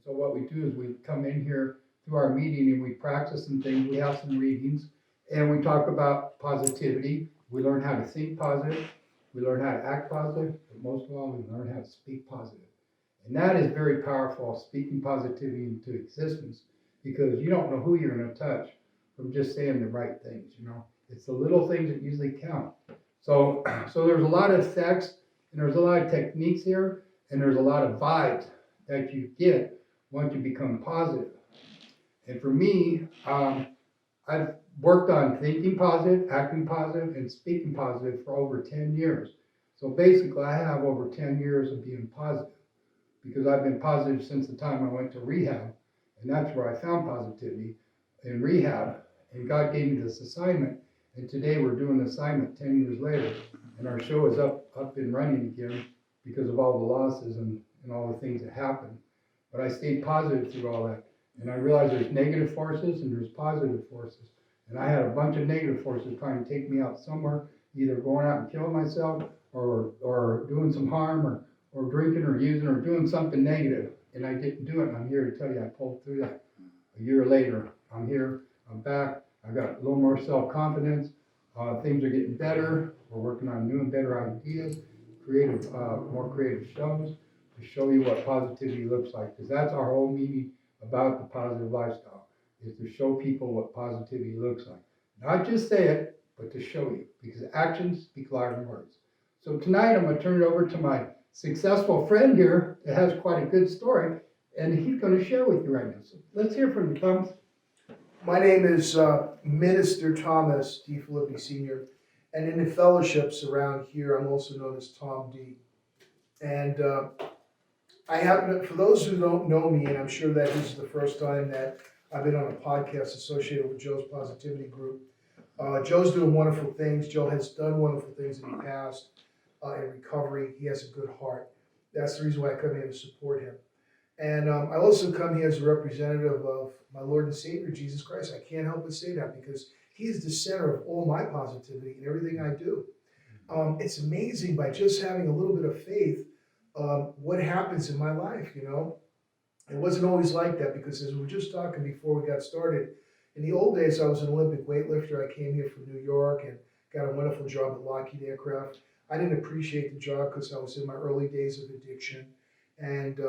So what we do is we come in here through our meeting and we practice some things. We have some readings and we talk about positivity. We learn how to think positive. We learn how to act positive, but most of all, we learn how to speak positive. And that is very powerful, speaking positivity into existence, because you don't know who you're going to touch from just saying the right things. It's the little things that usually count. So there's a lot of effects and there's a lot of techniques here, and there's a lot of vibes that you get once you become positive. And for me, I've worked on thinking positive, acting positive, and speaking positive for over 10 years. So basically, I have over 10 years of being positive, because I've been positive since the time I went to rehab, and that's where I found positivity, in rehab. And God gave me this assignment, and today we're doing the assignment 10 years later, and our show is up and running again because of all the losses and all the things that happened. But I stayed positive through all that, and I realized there's negative forces and there's positive forces. And I had a bunch of negative forces trying to take me out somewhere, either going out and killing myself or doing some harm or drinking or using or doing something negative. And I didn't do it, and I'm here to tell you I pulled through that. A year later, I'm here, I'm back, I've got a little more self-confidence, things are getting better, we're working on new and better ideas, more creative shows to show you what positivity looks like, because that's our whole meaning about the positive lifestyle, is to show people what positivity looks like. Not just say it, but to show you, because actions speak louder than words. So tonight I'm going to turn it over to my successful friend here that has quite a good story, and he's going to share with you right now. So let's hear from you, Thomas. My name is Minister Thomas D. Filippi Sr., and in the fellowships around here, I'm also known as Tom D. And I happen, for those who don't know me, and I'm sure that this is the first time that I've been on a podcast associated with Joe's Positivity Group. Joe's doing wonderful things. Joe has done wonderful things in the past in recovery. He has a good heart. That's the reason why I come here to support him. And I also come here as a representative of my Lord and Savior, Jesus Christ. I can't help but say that because he is the center of all my positivity and everything I do. It's amazing by just having a little bit of faith, what happens in my life, It wasn't always like that because as we were just talking before we got started, in the old days I was an Olympic weightlifter. I came here from New York and got a wonderful job at Lockheed Aircraft. I didn't appreciate the job because I was in my early days of addiction. And,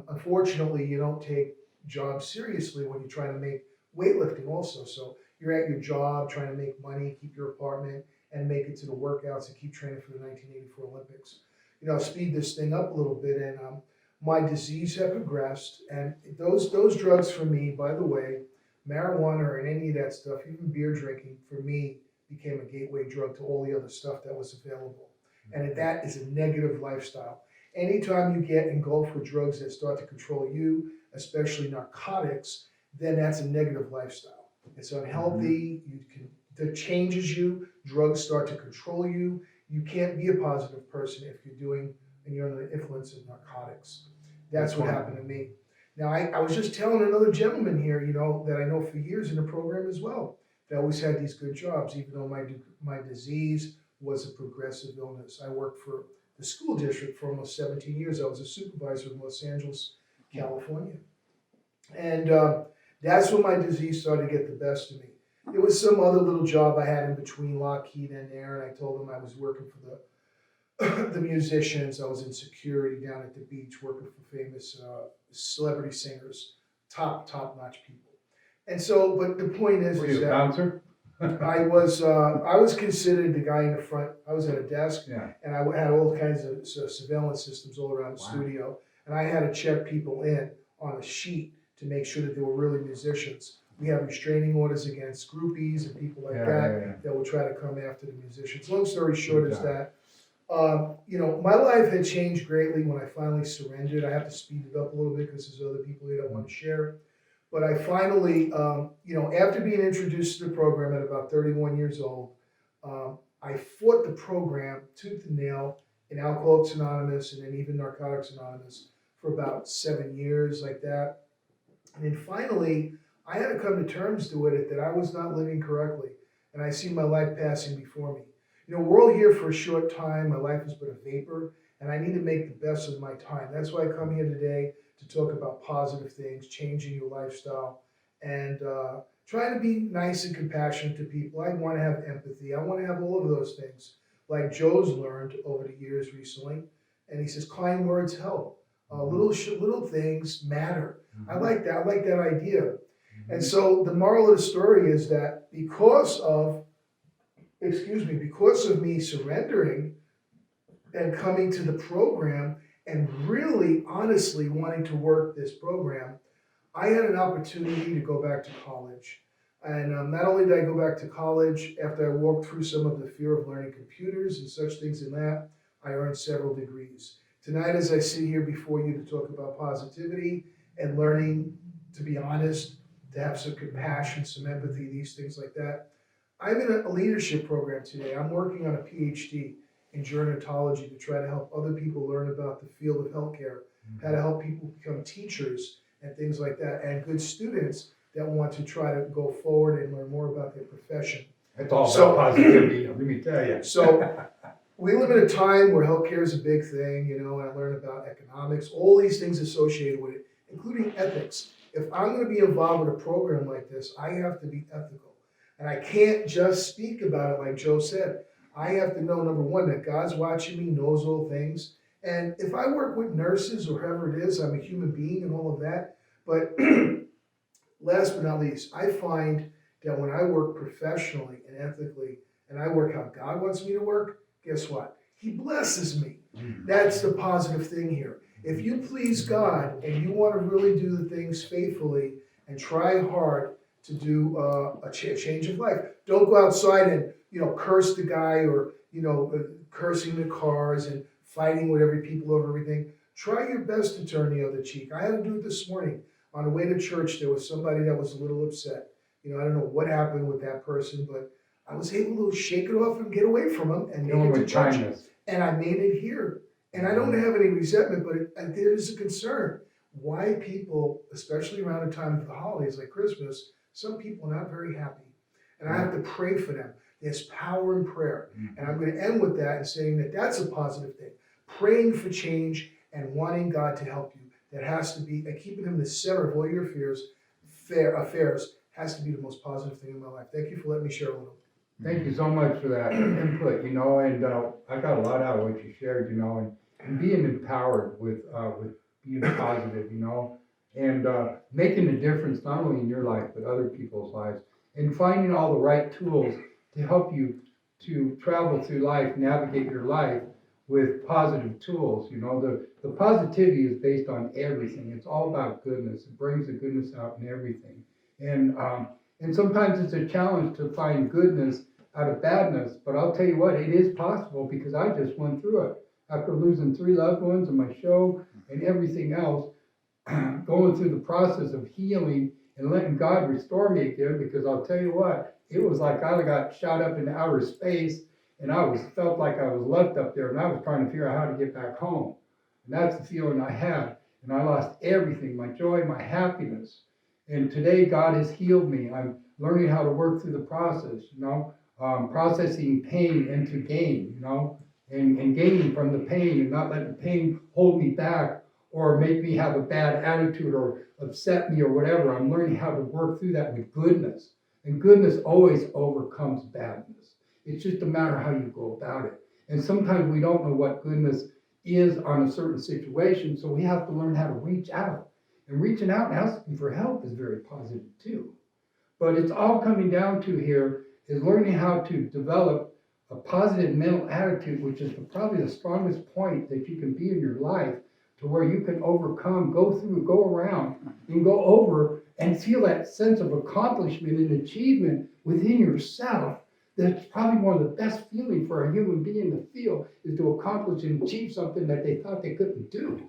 unfortunately, you don't take jobs seriously when you're trying to make weightlifting also. So you're at your job trying to make money, keep your apartment, and make it to the workouts and keep training for the 1984 Olympics. I'll speed this thing up a little bit. And my disease had progressed. And those drugs for me, by the way, marijuana or any of that stuff, even beer drinking, for me, became a gateway drug to all the other stuff that was available. And that is a negative lifestyle. Anytime you get engulfed with drugs that start to control you, especially narcotics, then that's a negative lifestyle. It's unhealthy. That changes you. Drugs start to control you. You can't be a positive person if you're under the influence of narcotics. That's what happened to me. Now, I was just telling another gentleman here, that I know for years in the program as well, that always had these good jobs, even though my disease was a progressive illness. I worked for the school district for almost 17 years. I was a supervisor in Los Angeles, California. And that's when my disease started to get the best of me. There was some other little job I had in between Lockheed and there, and I told them I was working for the musicians. I was in security down at the beach working for famous celebrity singers, top-notch people. And so, but the point is, Were you a bouncer? I was considered the guy in the front. I was at a desk, and I had all kinds of surveillance systems all around the studio, and I had to check people in on a sheet to make sure that they were really musicians. We have restraining orders against groupies and people like that will try to come after the musicians. Long story short is that, my life had changed greatly when I finally surrendered. I have to speed it up a little bit because there's other people here that want to share. But I finally, after being introduced to the program at about 31 years old, I fought the program tooth and nail in Alcoholics Anonymous and then even Narcotics Anonymous for about 7 years like that. And then finally, I had to come to terms with it that I was not living correctly. And I see my life passing before me. We're all here for a short time. My life is but a vapor. And I need to make the best of my time. That's why I come here today to talk about positive things, changing your lifestyle, and trying to be nice and compassionate to people. I want to have empathy. I want to have all of those things, like Joe's learned over the years recently. And he says, kind words help. Little things matter. I like that. I like that idea. And so the moral of the story is that because of me surrendering and coming to the program and really honestly wanting to work this program, I had an opportunity to go back to college. And not only did I go back to college, after I walked through some of the fear of learning computers and such things in that, I earned several degrees. Tonight, as I sit here before you to talk about positivity and learning to be honest, to have some compassion, some empathy, these things like that, I'm in a leadership program today. I'm working on a PhD in gerontology to try to help other people learn about the field of healthcare, how to help people become teachers and things like that, and good students that want to try to go forward and learn more about their profession. It's all about positivity, let me tell you. So we live in a time where healthcare is a big thing, and I learn about economics, all these things associated with it, including ethics. If I'm going to be involved with a program like this, I have to be ethical. And I can't just speak about it like Joe said. I have to know, number one, that God's watching me, knows all things. And if I work with nurses or whoever it is, I'm a human being and all of that. But last but not least, I find that when I work professionally and ethically, and I work how God wants me to work, guess what? He blesses me. That's the positive thing here. If you please God and you want to really do the things faithfully and try hard to do a change of life, don't go outside and curse the guy or cursing the cars and fighting with people over everything. Try your best to turn the other cheek. I had to do it this morning. On the way to church, there was somebody that was a little upset. I don't know what happened with that person, but I was able to shake it off and get away from him and make it to church. Kindness. And I made it here. And I don't have any resentment, but there is a concern. Why people, especially around the time of the holidays like Christmas, some people are not very happy. And I have to pray for them. There's power in prayer. And I'm going to end with that and saying that that's a positive thing. Praying for change and wanting God to help you. That has to be, and keeping him the center of all your affairs has to be the most positive thing in my life. Thank you for letting me share a little. Thank you so much for that input, and I got a lot out of what you shared, and being empowered with being positive, and making a difference not only in your life, but other people's lives, and finding all the right tools to help you to travel through life, navigate your life with positive tools. The positivity is based on everything. It's all about goodness. It brings the goodness out in everything. And sometimes it's a challenge to find goodness out of badness, but I'll tell you what, it is possible because I just went through it. After losing 3 loved ones in my show and everything else, going through the process of healing and letting God restore me again, because I'll tell you what, it was like I got shot up into outer space and felt like I was left up there and I was trying to figure out how to get back home. And that's the feeling I had. And I lost everything, my joy, my happiness. And today God has healed me. I'm learning how to work through the process, processing pain into gain, and gaining from the pain and not letting the pain hold me back or make me have a bad attitude or upset me or whatever. I'm learning how to work through that with goodness. And goodness always overcomes badness. It's just a matter how you go about it. And sometimes we don't know what goodness is on a certain situation, so we have to learn how to reach out. And reaching out and asking for help is very positive too. But it's all coming down to here is learning how to develop a positive mental attitude, which is probably the strongest point that you can be in your life, to where you can overcome, go around, and go over and feel that sense of accomplishment and achievement within yourself. That's probably one of the best feelings for a human being to feel, is to accomplish and achieve something that they thought they couldn't do.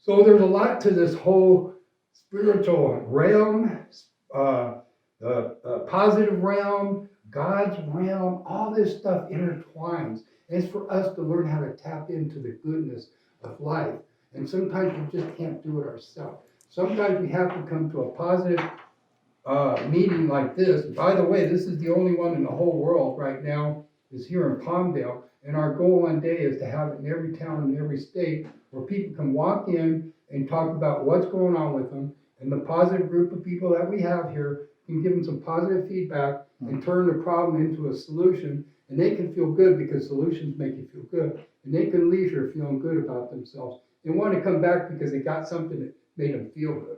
So there's a lot to this whole spiritual realm, the positive realm, God's realm, all this stuff intertwines. And it's for us to learn how to tap into the goodness of life. And sometimes we just can't do it ourselves. Sometimes we have to come to a positive meeting like this. By the way, this is the only one in the whole world right now, is here in Palmdale. And our goal one day is to have it in every town and every state where people can walk in and talk about what's going on with them. And the positive group of people that we have here can give them some positive feedback and turn the problem into a solution. And they can feel good because solutions make you feel good. And they can leave here feeling good about themselves and want to come back because they got something that made them feel good.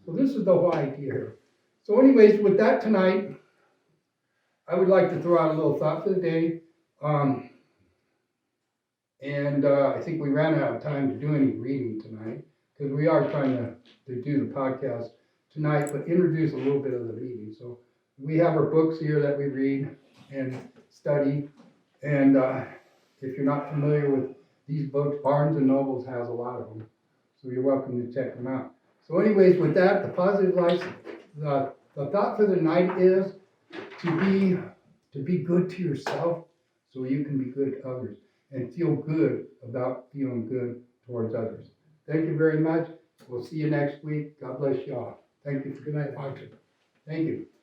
So this is the whole idea here. So anyways, with that tonight, I would like to throw out a little thought for the day. I think we ran out of time to do any reading tonight because we are trying to do the podcast tonight, but introduce a little bit of the meeting. So we have our books here that we read and study. And if you're not familiar with these books, Barnes and Nobles has a lot of them. So you're welcome to check them out. So anyways, with that, the positive life, the thought for the night is to be good to yourself so you can be good to others and feel good about feeling good towards others. Thank you very much. We'll see you next week. God bless you all. Thank you for Good night. watching. Thank you.